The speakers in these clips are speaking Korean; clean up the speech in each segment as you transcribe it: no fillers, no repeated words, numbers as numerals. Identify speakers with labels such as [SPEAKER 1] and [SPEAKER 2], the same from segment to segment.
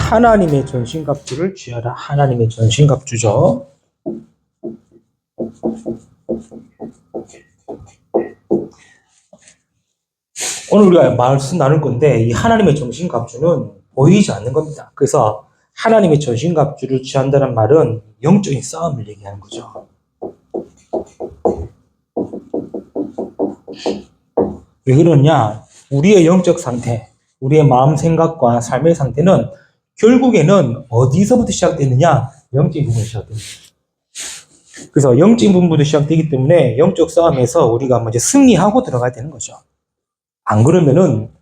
[SPEAKER 1] 하나님의 전신갑주를 취하라. 하나님의 전신갑주죠. 오늘 우리가 말씀 나눌 건데 이 하나님의 전신갑주는 보이지 않는 겁니다. 그래서 하나님의 전신갑주를 취한다는 말은 영적인 싸움을 얘기하는 거죠. 왜 그러냐? 우리의 영적 상태, 우리의 마음 생각과 삶의 상태는 결국에는 어디서부터 시작되느냐? 영적인 부분이 시작됩니다. 그래서 영적인 부분부터 시작되기 때문에 영적 싸움에서 우리가 먼저 승리하고 들어가야 되는 거죠. 안 그러면은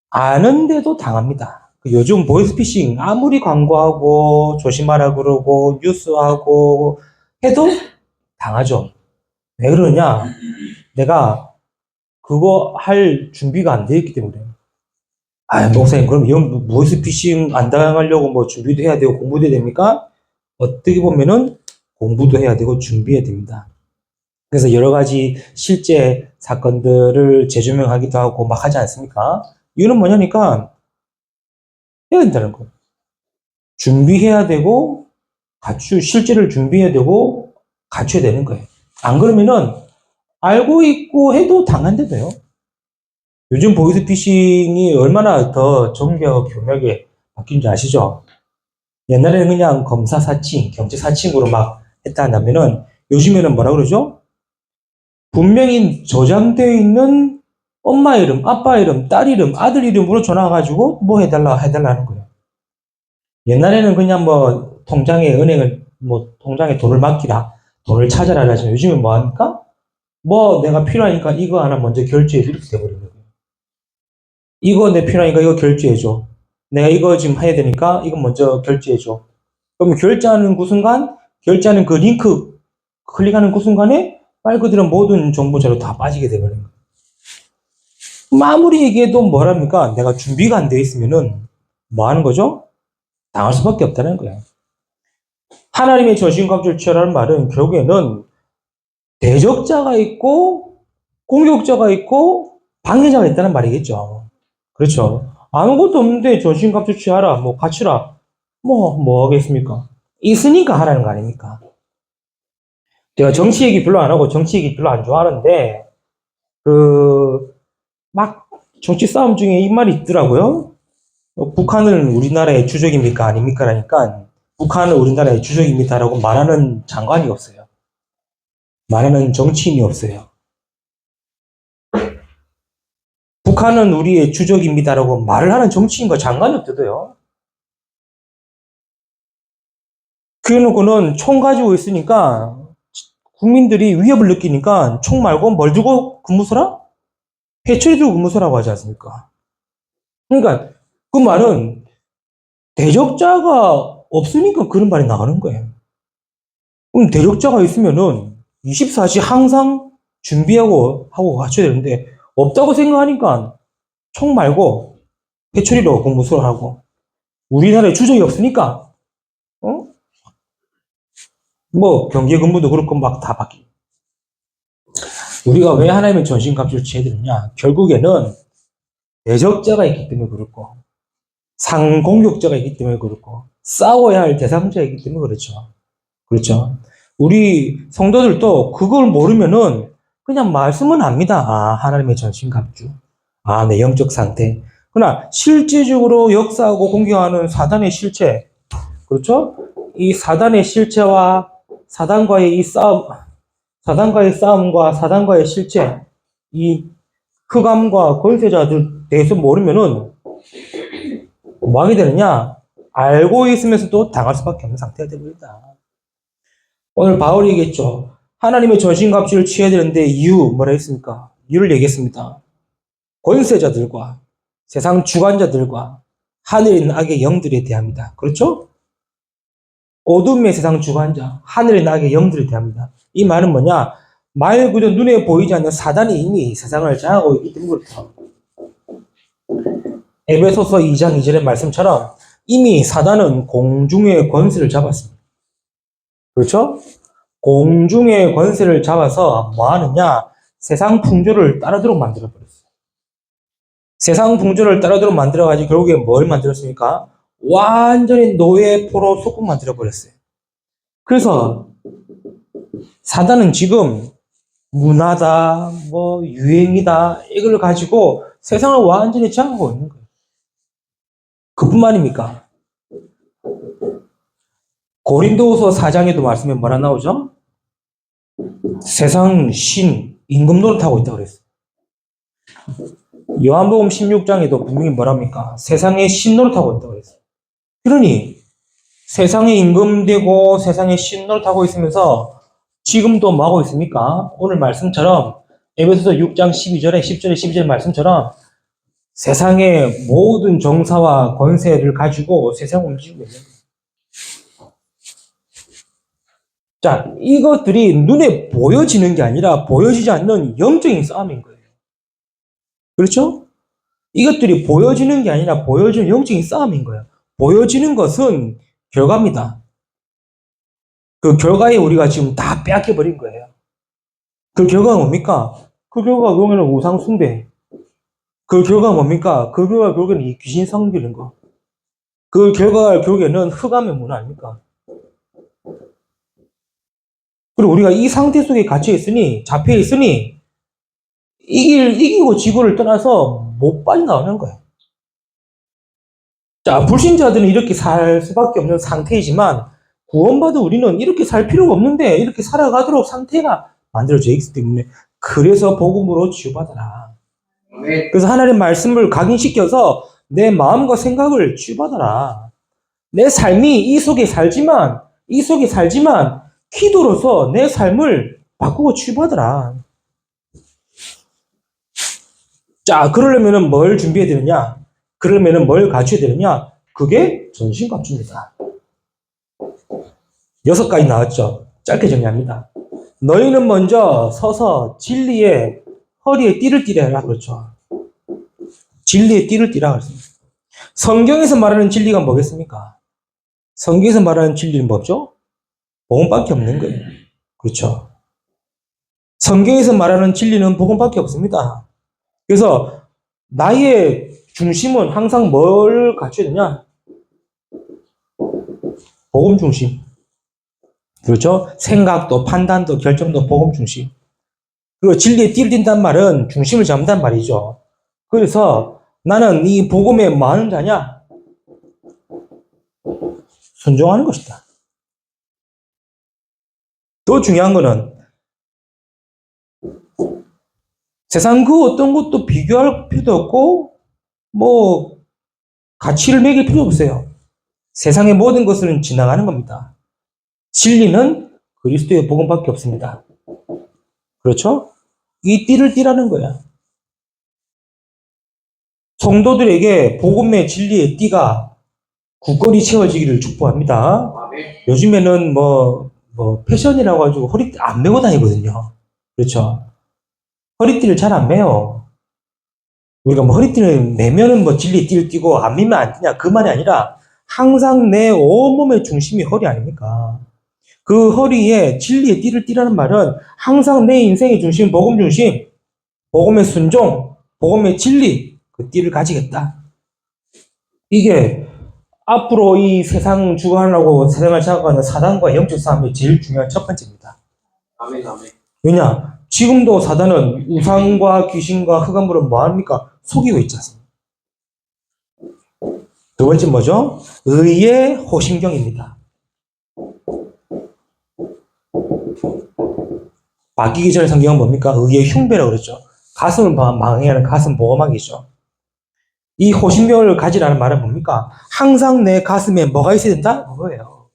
[SPEAKER 1] 아는데도 당합니다. 요즘 보이스피싱 아무리 광고하고 조심하라 그러고 뉴스하고 해도 당하죠. 왜 그러냐? 내가 그거 할 준비가 안 되어 있기 때문에. 목사님, 그럼 보이스피싱 안 당하려고 뭐 준비도 해야 되고 공부도 해야 됩니까? 어떻게 보면은 공부도 해야 되고 준비해야 됩니다. 그래서 여러 가지 실제 사건들을 재조명하기도 하고 막 하지 않습니까? 이유는 뭐냐니까 해야 된다는 거예요. 준비해야 되고 실제를 준비해야 되고 갖춰야 되는 거예요. 안 그러면은 알고 있고 해도 당한대도요. 요즘 보이스피싱이 얼마나 더 정교하고 교묘하게 바뀐지 아시죠? 옛날에는 그냥 검사 사칭, 경찰 사칭으로 막 했다 한다면은 요즘에는 뭐라 그러죠? 분명히 저장되어 있는 엄마 이름, 아빠 이름, 딸 이름, 아들 이름으로 전화가지고 뭐 해달라는 거예요. 옛날에는 그냥 뭐 통장에 돈을 맡기라, 돈을 찾아라 하지만 요즘은 뭐 합니까? 뭐 내가 필요하니까 이거 하나 먼저 결제해 줘 이렇게 돼버리는 거예요. 이거 내 필요하니까 이거 결제해 줘. 내가 이거 지금 해야 되니까 이거 먼저 결제해 줘. 그럼 결제하는 그 링크 클릭하는 그 순간에 말 그대로 모든 정보 자료 다 빠지게 돼버리는 거예요. 아무리 얘기해도 뭐랍니까? 내가 준비가 안 돼 있으면은 뭐 하는 거죠? 당할 수밖에 없다는 거예요. 하나님의 전신갑주를 취하라는 말은 결국에는 대적자가 있고 공격자가 있고 방해자가 있다는 말이겠죠. 그렇죠. 아무것도 없는데 전신갑주 취하라, 뭐 갖추라, 뭐 하겠습니까? 있으니까 하라는 거 아닙니까? 제가 정치 얘기 별로 안 하고 정치 얘기 별로 안 좋아하는데 막 정치 싸움 중에 이 말이 있더라고요. 북한은 우리나라의 주적입니까 아닙니까? 라니까 북한은 우리나라의 주적입니다라고 말하는 장관이 없어요. 말하는 정치인이 없어요. 북한은 우리의 주적입니다라고 말을 하는 정치인과 장관이 없대도요. 그래놓고는 총 가지고 있으니까 국민들이 위협을 느끼니까 총 말고 뭘 들고 근무서라? 회초리 들고 근무서라고 하지 않습니까? 그러니까 그 말은 대적자가 없으니까 그런 말이 나가는 거예요. 그럼 대적자가 있으면은 24시 항상 준비하고 갖춰야 되는데 없다고 생각하니까 총 말고 회초리로 공부수를 하고 우리나라에 주적이 없으니까 뭐 경계 근무도 그렇고 막 다 바뀌고 우리가 왜 하나님의 전신갑주를 취해야 되느냐? 결국에는 대적자가 있기 때문에 그렇고 상공격자가 있기 때문에 그렇고 싸워야 할 대상자가 있기 때문에 그렇죠. 그렇죠. 우리 성도들도 그걸 모르면은 그냥 말씀은 압니다. 하나님의 전신갑주. 내 영적 상태. 그러나 실제적으로 역사하고 공격하는 사단의 실체. 그렇죠? 이 사단의 실체와 사단과의 싸움과 사단과의 실체, 이 흑암과 권세자들 대해서 모르면은 뭐 하게 되느냐? 알고 있으면서도 당할 수밖에 없는 상태가 되버린다. 오늘 바울이 얘기했죠. 하나님의 전신갑주를 취해야 되는데 이유 뭐라 했습니까? 이유를 얘기했습니다. 권세자들과 세상 주관자들과 하늘에 있는 악의 영들에 대합니다. 그렇죠? 어둠의 세상 주관자, 하늘에 있는 악의 영들에 대합니다. 이 말은 뭐냐? 말 그대로 눈에 보이지 않는 사단이 이미 세상을 장악하고 있기 때문에 그렇죠. 에베소서 2장 2절의 말씀처럼 이미 사단은 공중의 권세를 잡았습니다. 그렇죠? 공중의 권세를 잡아서 뭐 하느냐? 세상 풍조를 따르도록 만들어버렸어요. 세상 풍조를 따르도록 만들어가지고 결국에 뭘 만들었습니까? 완전히 노예포로 소금 만들어버렸어요. 그래서 사단은 지금 문화다, 뭐 유행이다, 이걸 가지고 세상을 완전히 장악하고 있는 거예요. 그뿐만입니까? 고린도후서 4장에도 말씀에 뭐라 나오죠? 세상 신, 임금 노릇하고 있다고 그랬어요. 요한복음 16장에도 분명히 뭐랍니까? 세상의 신 노릇하고 있다고 그랬어요. 그러니 세상에 임금되고 세상에 신 노릇하고 있으면서 지금도 뭐 하고 있습니까? 오늘 말씀처럼 에베소서 6장 12절에 10절에 12절 말씀처럼 세상의 모든 정사와 권세를 가지고 세상을 움직이고 있는 거예요. 자, 이것들이 눈에 보여지는 게 아니라 보여지지 않는 영적인 싸움인 거예요. 그렇죠? 이것들이 보여지는 게 아니라 보여지는 영적인 싸움인 거예요. 보여지는 것은 결과입니다. 그 결과에 우리가 지금 다 빼앗겨버린 거예요. 그 결과가 뭡니까? 그 결과가 결국에는 우상숭배. 그 결과가 뭡니까? 그 결과가 결국에는 이 귀신 섬기는 거. 그 결과가 결국에는 흑암의 문화 아닙니까? 그리고 우리가 이 상태 속에 갇혀 있으니, 잡혀 있으니, 이기고 지고를 떠나서 못 빠져나오는 거예요. 자, 불신자들은 이렇게 살 수밖에 없는 상태이지만, 구원받은 우리는 이렇게 살 필요가 없는데, 이렇게 살아가도록 상태가 만들어져 있기 때문에, 그래서 복음으로 치유받아라. 그래서 하나님의 말씀을 각인시켜서 내 마음과 생각을 치유받아라. 내 삶이 이 속에 살지만, 기도로서 내 삶을 바꾸고 치유받아라. 자, 그러려면 뭘 준비해야 되느냐? 그러려면 뭘 갖춰야 되느냐? 그게 전신갑주입니다. 6가지 나왔죠? 짧게 정리합니다. 너희는 먼저 서서 진리의 허리에 띠를 띠라 그렇죠. 진리의 띠를 띠라 그랬습니다. 성경에서 말하는 진리가 뭐겠습니까? 성경에서 말하는 진리는 뭐죠? 복음밖에 없는 거예요. 그렇죠. 성경에서 말하는 진리는 복음밖에 없습니다. 그래서 나의 중심은 항상 뭘 갖춰야 되냐? 복음 중심. 그렇죠? 생각도 판단도 결정도 복음 중심. 그리고 진리에 띠를 띈다는 말은 중심을 잡는다는 말이죠. 그래서 나는 이 복음에 뭐 하는 자냐? 순종하는 것이다. 더 중요한 거는 세상 그 어떤 것도 비교할 필요도 없고 뭐 가치를 매길 필요 없어요. 세상의 모든 것은 지나가는 겁니다. 진리는 그리스도의 복음밖에 없습니다. 그렇죠? 이 띠를 띠라는 거야. 성도들에게 복음의 진리의 띠가 굳건히 채워지기를 축복합니다. 요즘에는 뭐 패션이라고 가지고 허리띠 안 메고 다니거든요. 그렇죠? 허리띠를 잘 안 매요. 우리가 뭐 허리띠를 매면은 뭐 진리의 띠를 띠고 안 매면 안 띠냐 그 말이 아니라 항상 내 온몸의 중심이 허리 아닙니까? 그 허리에 진리의 띠를 띠라는 말은 항상 내 인생의 중심, 복음 중심, 복음의 순종, 복음의 진리, 그 띠를 가지겠다. 이게 앞으로 이 세상 주관하고 세상을 장악하는 사단과 영적 싸움의 제일 중요한 첫 번째입니다.
[SPEAKER 2] 아멘.
[SPEAKER 1] 왜냐? 지금도 사단은 우상과 귀신과 흑암으로 뭐합니까? 속이고 있지 않습니까? 두 번째 뭐죠? 의의 호심경입니다. 바뀌기 전에 성경은 뭡니까? 의의 흉배라고 그랬죠. 가슴을 망해하는 가슴 보호막이죠. 이 호심경을 가지라는 말은 뭡니까? 항상 내 가슴에 뭐가 있어야 된다? 그거예요.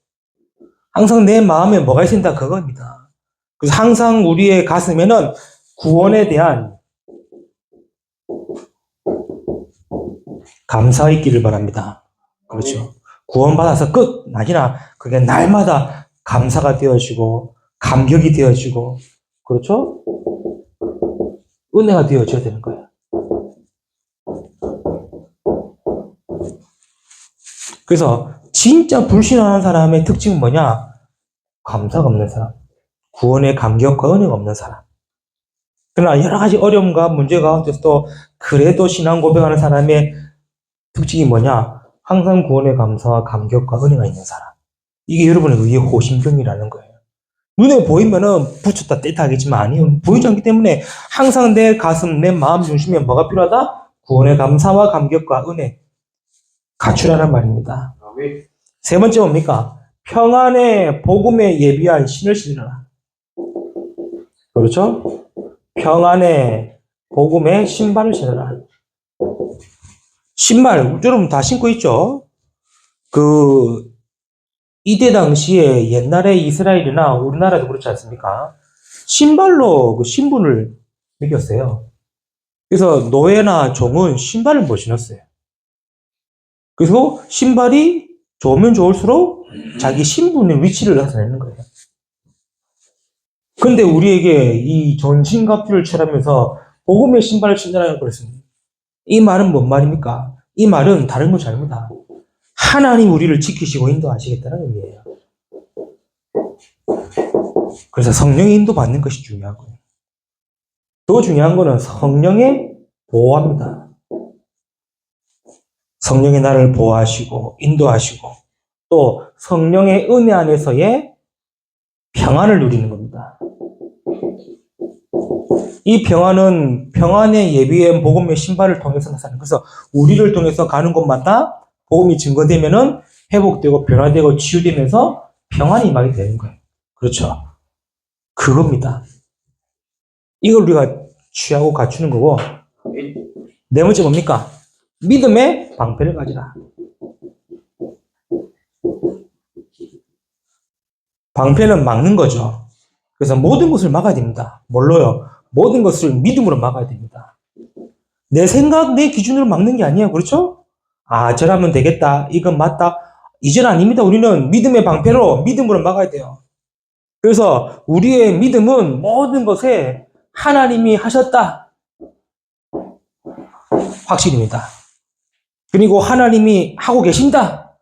[SPEAKER 1] 항상 내 마음에 뭐가 있어야 된다? 그겁니다. 그래서 항상 우리의 가슴에는 구원에 대한 감사 있기를 바랍니다. 그렇죠. 구원받아서 끝! 아니라 그게 날마다 감사가 되어지고 감격이 되어지고 그렇죠? 은혜가 되어져야 되는 거예요. 그래서 진짜 불신하는 사람의 특징은 뭐냐? 감사가 없는 사람. 구원의 감격과 은혜가 없는 사람. 그러나 여러 가지 어려움과 문제 가운데서도 그래도 신앙 고백하는 사람의 특징이 뭐냐? 항상 구원의 감사와 감격과 은혜가 있는 사람. 이게 여러분의 의의 호심경이라는 거예요. 눈에 보이면은 붙였다 뗐다 하겠지만 아니요. 보이지 않기 때문에 항상 내 가슴, 내 마음 중심에 뭐가 필요하다? 구원의 감사와 감격과 은혜. 갖추라는 말입니다. 세 번째 뭡니까? 평안의 복음에 예비한 신을 신으라. 그렇죠? 평안의 복음에 신발을 신으라. 신발, 여러분 다 신고 있죠? 이때 당시에 옛날에 이스라엘이나 우리나라도 그렇지 않습니까? 신발로 그 신분을 매겼어요. 그래서 노예나 종은 신발을 못 신었어요. 그래서 신발이 좋으면 좋을수록 자기 신분의 위치를 나타내는 거예요. 근데 우리에게 이 전신갑주를 취하면서 복음의 신발을 신으라는 걸 했습니다. 이 말은 뭔 말입니까? 이 말은 다른 것이 아닙니다. 하나님 우리를 지키시고 인도하시겠다는 의미예요. 그래서 성령의 인도 받는 것이 중요하고요. 더 중요한 거는 성령의 보호합니다. 성령의 나를 보호하시고 인도하시고 또 성령의 은혜 안에서의 평안을 누리는 겁니다. 이 평안은 평안의 예비한 복음의 신발을 통해서 나타나는. 그래서 우리를 통해서 가는 곳마다 복음이 증거되면은 회복되고 변화되고 치유되면서 평안이 임하게 되는 거예요. 그렇죠? 그겁니다. 이걸 우리가 취하고 갖추는 거고. 네 번째 뭡니까? 믿음의 방패를 가지라. 방패는 막는 거죠. 그래서 모든 것을 막아야 됩니다. 뭘로요? 모든 것을 믿음으로 막아야 됩니다. 내 생각, 내 기준으로 막는 게 아니에요. 그렇죠? 아, 저라면 되겠다. 이건 맞다. 이제는 아닙니다. 우리는 믿음의 방패로 믿음으로 막아야 돼요. 그래서 우리의 믿음은 모든 것에 하나님이 하셨다. 확실입니다. 그리고 하나님이 하고 계신다.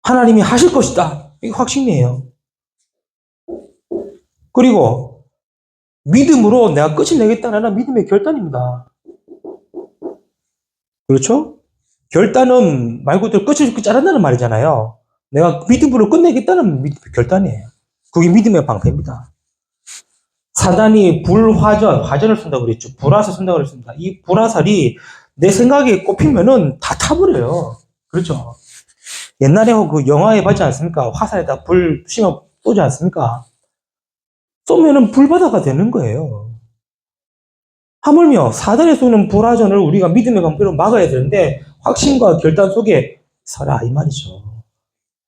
[SPEAKER 1] 하나님이 하실 것이다. 이게 확신이에요. 그리고 믿음으로 내가 끝을 내겠다는 믿음의 결단입니다. 그렇죠? 결단은 말 그대로 끝을 자른다는 말이잖아요. 내가 믿음으로 끝내겠다는 결단이에요. 그게 믿음의 방패입니다. 사단이 화전을 쓴다고 그랬죠. 불화살 쓴다고 그랬습니다. 이 불화살이 내 생각에 꼽히면은 다 타버려요. 그렇죠? 옛날에 그 영화에 봤지 않습니까? 화살에다 불 쏘면 쏘지 않습니까? 쏘면은 불바다가 되는 거예요. 하물며 사단에 쏘는 불화전을 우리가 믿음의 방패로 막아야 되는데 확신과 결단 속에 서라 이 말이죠.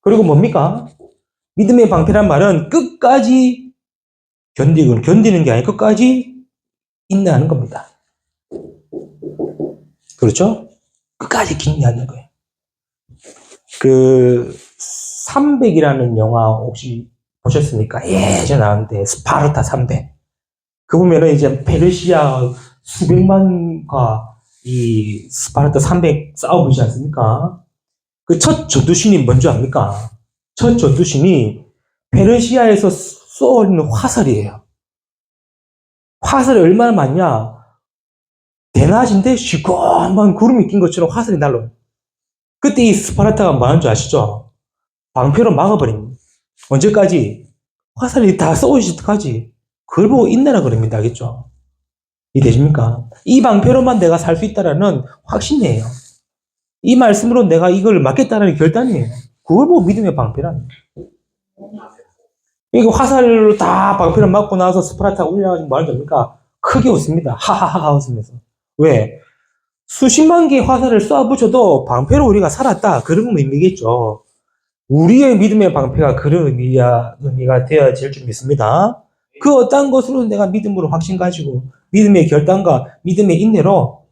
[SPEAKER 1] 그리고 뭡니까? 믿음의 방패란 말은 끝까지 견디는 게 아니고 끝까지 인내하는 겁니다. 그렇죠? 끝까지 인내하는 거예요. 300이라는 영화 혹시 보셨습니까? 예전에 나왔는데 스파르타 300. 그 보면은 이제 페르시아 수백만과 이 스파르타 300 싸움이지 않습니까? 그 첫 전투신이 뭔지 압니까? 첫 전투신이 페르시아에서 쏘아올리는 화살이에요. 화살이 얼마나 많냐? 대낮인데 시커먼 구름이 낀 것처럼 화살이 날라와요. 그때 이 스파르타가 뭐 하는 줄 아시죠? 방패로 막아버립니다. 언제까지? 화살이 다 쏘이실 때까지. 그걸 보고 인내라 그럽니다. 알겠죠? 이해되십니까? 이 방패로만 내가 살 수 있다라는 확신이에요. 이 말씀으로 내가 이걸 막겠다는 결단이에요. 그걸 보고 믿음의 방패라는 거예요. 이거 화살로 다 방패를 맞고 나서 스파르타가 올려가지고 뭐 하는 줄 압니까? 크게 웃습니다. 하하하 웃으면서. 왜? 수십만 개의 화살을 쏴붙여도 방패로 우리가 살았다. 그런 의미겠죠. 우리의 믿음의 방패가 그런 의미가 되어야 될 줄 믿습니다. 그 어떤 것으로 내가 믿음으로 확신 가지고 믿음의 결단과 믿음의 인내로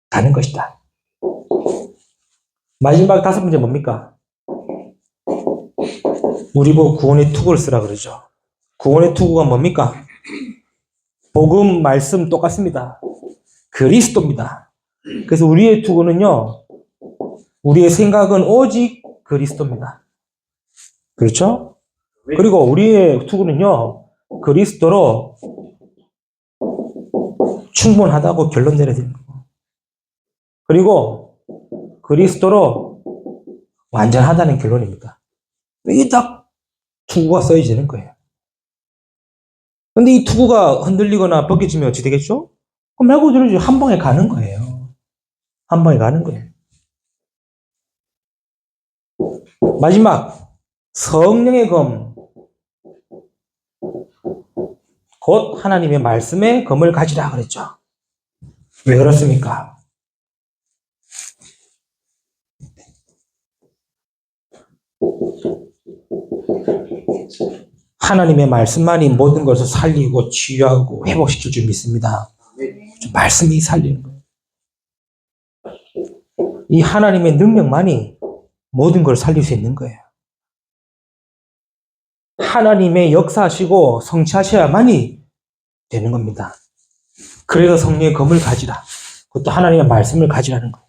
[SPEAKER 1] 가는 것이다. 마지막 5번째 뭡니까? 우리 보고 구원의 투구를 쓰라 그러죠. 구원의 투구가 뭡니까? 복음, 말씀 똑같습니다. 그리스도입니다. 그래서 우리의 투구는요, 우리의 생각은 오직 그리스도입니다. 그렇죠? 그리고 우리의 투구는요, 그리스도로 충분하다고 결론 내려야 되는 거고. 그리고 그리스도로 완전하다는 결론입니다. 이게 딱 투구가 써지는 거예요. 근데 이 투구가 흔들리거나 벗겨지면 어찌 되겠죠? 그럼 말 그대로 한 방에 가는 거예요. 한 방에 가는 거예요. 마지막, 성령의 검. 곧 하나님의 말씀의 검을 가지라 그랬죠. 왜 그렇습니까? 하나님의 말씀만이 모든 것을 살리고 치유하고 회복시킬 줄 믿습니다. 말씀이 살리는 거예요. 이 하나님의 능력만이 모든 걸 살릴 수 있는 거예요. 하나님의 역사하시고 성취하셔야만이 되는 겁니다. 그래서 성령의 검을 가지라. 그것도 하나님의 말씀을 가지라는 거예요.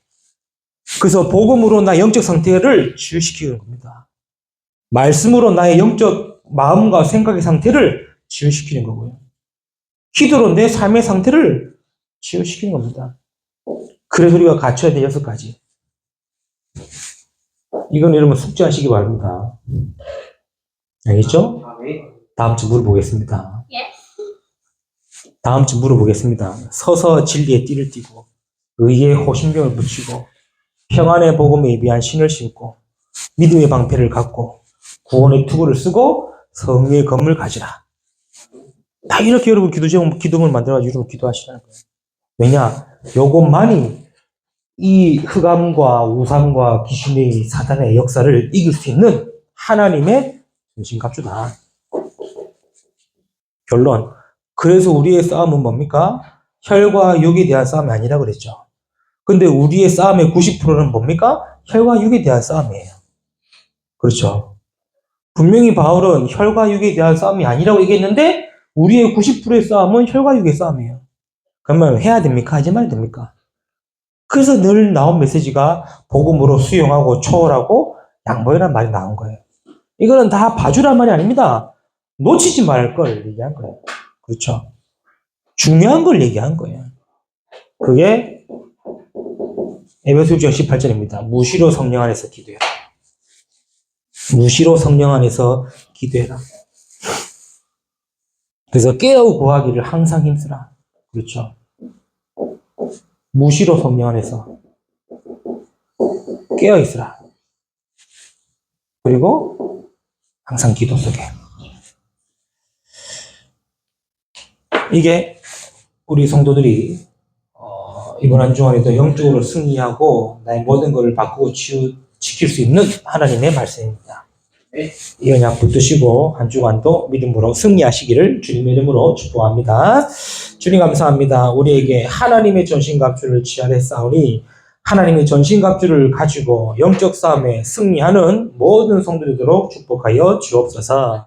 [SPEAKER 1] 그래서 복음으로 나의 영적 상태를 치유시키는 겁니다. 말씀으로 나의 영적 마음과 생각의 상태를 치유시키는 거고요. 기도로 내 삶의 상태를 치유시키는 겁니다. 그래서 우리가 갖춰야 될 6가지. 이건 여러분 숙지하시기 바랍니다. 알겠죠? 다음 주 물어보겠습니다. 다음 주 물어보겠습니다. 서서 진리의 띠를 띠고 의의 호심병을 붙이고 평안의 복음에 예비한 신을 신고 믿음의 방패를 갖고 구원의 투구를 쓰고 성령의 검을 가지라. 다 이렇게 여러분 기도문을 만들어가지고 여러분 기도하시라는 거예요. 왜냐? 요것만이 이 흑암과 우상과 귀신의 사단의 역사를 이길 수 있는 하나님의 전신갑주다. 결론. 그래서 우리의 싸움은 뭡니까? 혈과 육에 대한 싸움이 아니라 그랬죠. 근데 우리의 싸움의 90%는 뭡니까? 혈과 육에 대한 싸움이에요. 그렇죠. 분명히 바울은 혈과 육에 대한 싸움이 아니라고 얘기했는데 우리의 90%의 싸움은 혈과 육의 싸움이에요. 그러면 해야 됩니까? 하지 말아야 됩니까? 그래서 늘 나온 메시지가 복음으로 수용하고 초월하고 양보해라는 말이 나온 거예요. 이거는 다 봐주란 말이 아닙니다. 놓치지 말 걸 얘기한 거예요. 그렇죠. 중요한 걸 얘기한 거예요. 그게 에베소 6장 18절입니다. 무시로 성령 안에서 기도해라. 무시로 성령 안에서 기도해라. 그래서 깨어 구하기를 항상 힘쓰라. 그렇죠. 무시로 성령 안에서 깨어 있으라. 그리고 항상 기도 속에. 이게 우리 성도들이 이번 한 주간에도 영적으로 승리하고 나의 모든 것을 바꾸고 지킬 수 있는 하나님의 말씀입니다. 이 언약 붙드시고 한 주간도 믿음으로 승리하시기를 주님의 이름으로 축복합니다. 주님 감사합니다. 우리에게 하나님의 전신갑주를 취하되 싸우니 하나님의 전신갑주를 가지고 영적 싸움에 승리하는 모든 성도들 되도록 축복하여 주옵소서.